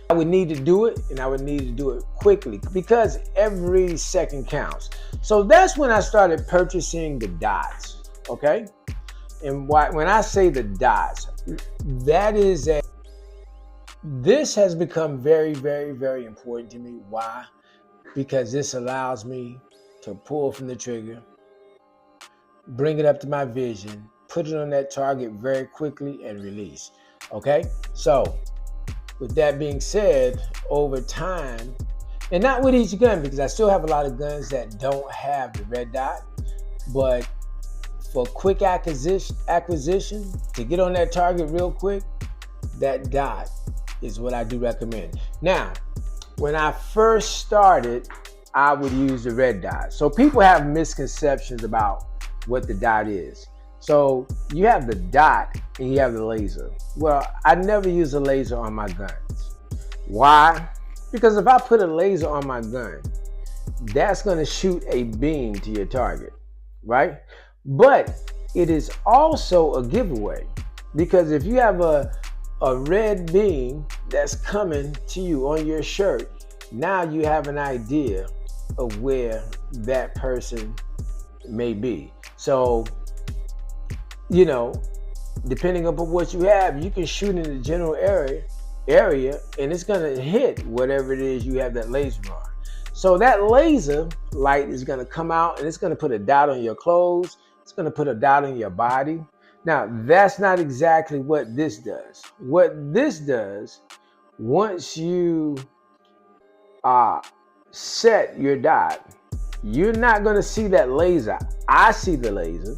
I would need to do it, and I would need to do it quickly because every second counts. So that's when I started purchasing the dots. Okay, and when I say the dots, that is a this has become very, very, very important to me. Why? Because this allows me to pull from the trigger, bring it up to my vision, put it on that target very quickly, and release. Okay, so with that being said, over time, and not with each gun, because I still have a lot of guns that don't have the red dot, but for quick acquisition to get on that target real quick, that dot is what I do recommend. Now, when I first started, I would use the red dot. So people have misconceptions about what the dot is. So you have the dot and you have the laser. Well, I never use a laser on my guns. Why? Because if I put a laser on my gun, that's going to shoot a beam to your target, right? But it is also a giveaway, because if you have a red beam that's coming to you on your shirt, now you have an idea of where that person may be. So, depending upon what you have, you can shoot in the general area and it's gonna hit whatever it is you have that laser on. So that laser light is gonna come out and it's gonna put a dot on your clothes, it's gonna put a dot on your body. Now, that's not exactly what this does. What this does, once you set your dot, you're not gonna see that laser. I see the laser,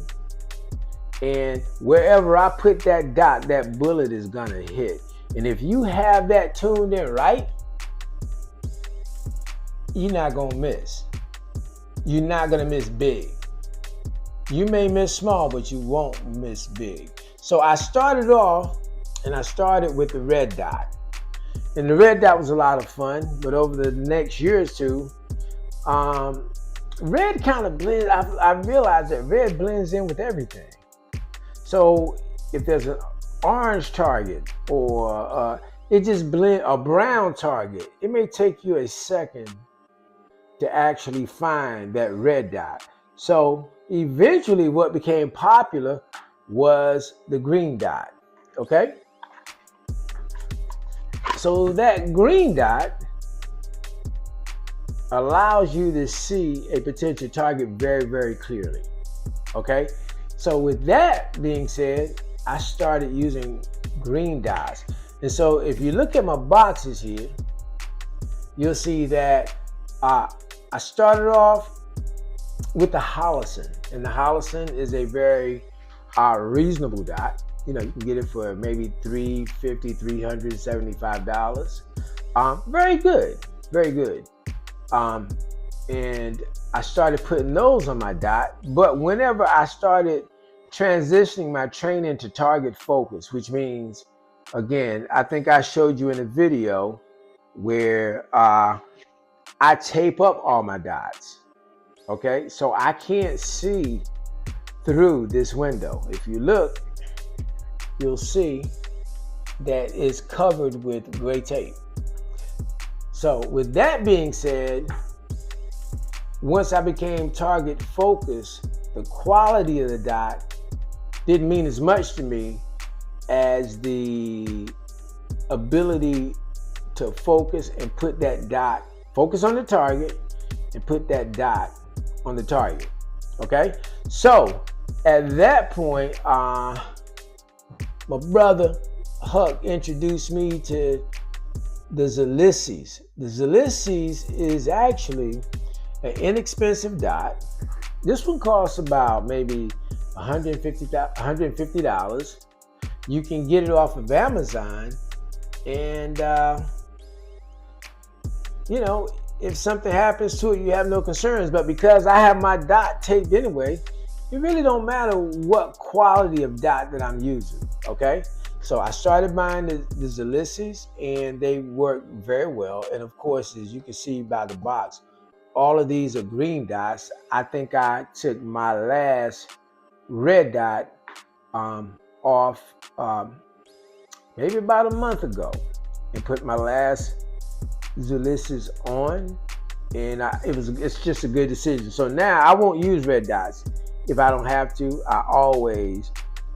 and wherever I put that dot, that bullet is gonna hit. And if you have that tuned in right, you're not gonna miss. You're not gonna miss big. You may miss small, but you won't miss big. So I started off and I started with the red dot. And the red dot was a lot of fun, but over the next year or two, red kind of blends. I realized that red blends in with everything. So if there's an orange target or it just blend a brown target, it may take you a second to actually find that red dot. So eventually what became popular was the green dot. Okay? So that green dot allows you to see a potential target very, very clearly. Okay? So with that being said, I started using green dots. And so if you look at my boxes here, you'll see that I started off with the Holosun. And the Holosun is a very reasonable dot. You can get it for maybe $350, $375. Very good, very good. And I started putting those on my dot. But whenever I started transitioning my training to target focus, which means, again, I think I showed you in a video where I tape up all my dots. Okay, so I can't see through this window. If you look, you'll see that it's covered with gray tape. So with that being said, once I became target focused, the quality of the dot didn't mean as much to me as the ability to focus and put that dot, focus on the target and put that dot on the target. Okay, so at that point, my brother Huck introduced me to the Zalisys. The Zalisys is actually an inexpensive dot. This one costs about maybe $150. You can get it off of Amazon, and if something happens to it, you have no concerns. But because I have my dot taped anyway, it really don't matter what quality of dot that I'm using. Okay, so I started buying the Zalisys, and they work very well. And of course, as you can see by the box, all of these are green dots. I think I took my last red dot off maybe about a month ago. and put my last Zulissus on, and it's just a good decision. So now I won't use red dots if I don't have to. I always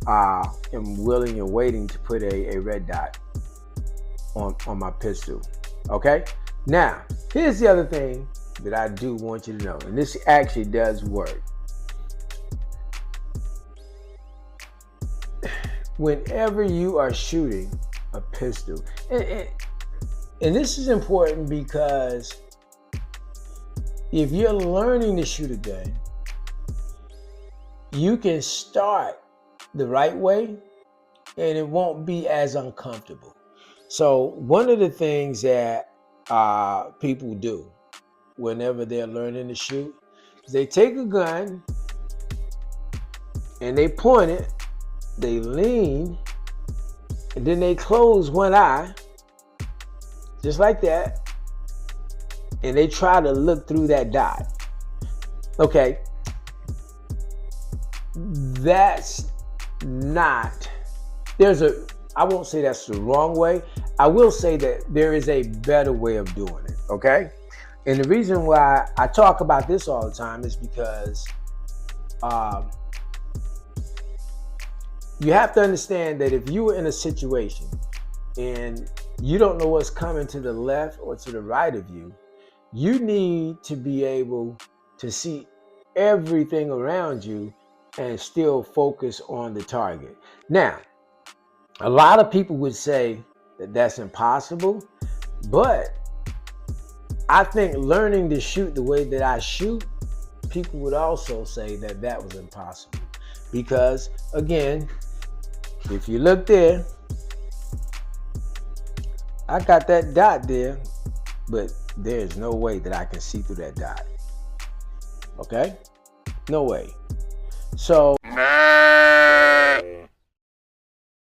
am willing and waiting to put a red dot on my pistol. Okay, now here's the other thing that I do want you to know, and this actually does work. Whenever you are shooting a pistol, and this is important because if you're learning to shoot a gun, you can start the right way and it won't be as uncomfortable. So one of the things that people do whenever they're learning to shoot is they take a gun and they point it, they lean, and then they close one eye, just like that, and they try to look through that dot. Okay, that's not, I won't say that's the wrong way. I will say that there is a better way of doing it, okay? And the reason why I talk about this all the time is because you have to understand that if you were in a situation and you don't know what's coming to the left or to the right of you, you need to be able to see everything around you and still focus on the target. Now, a lot of people would say that that's impossible, but I think learning to shoot the way that I shoot, people would also say that that was impossible. Because again, if you look there, I got that dot there, but there's no way that I can see through that dot. Okay? No way. So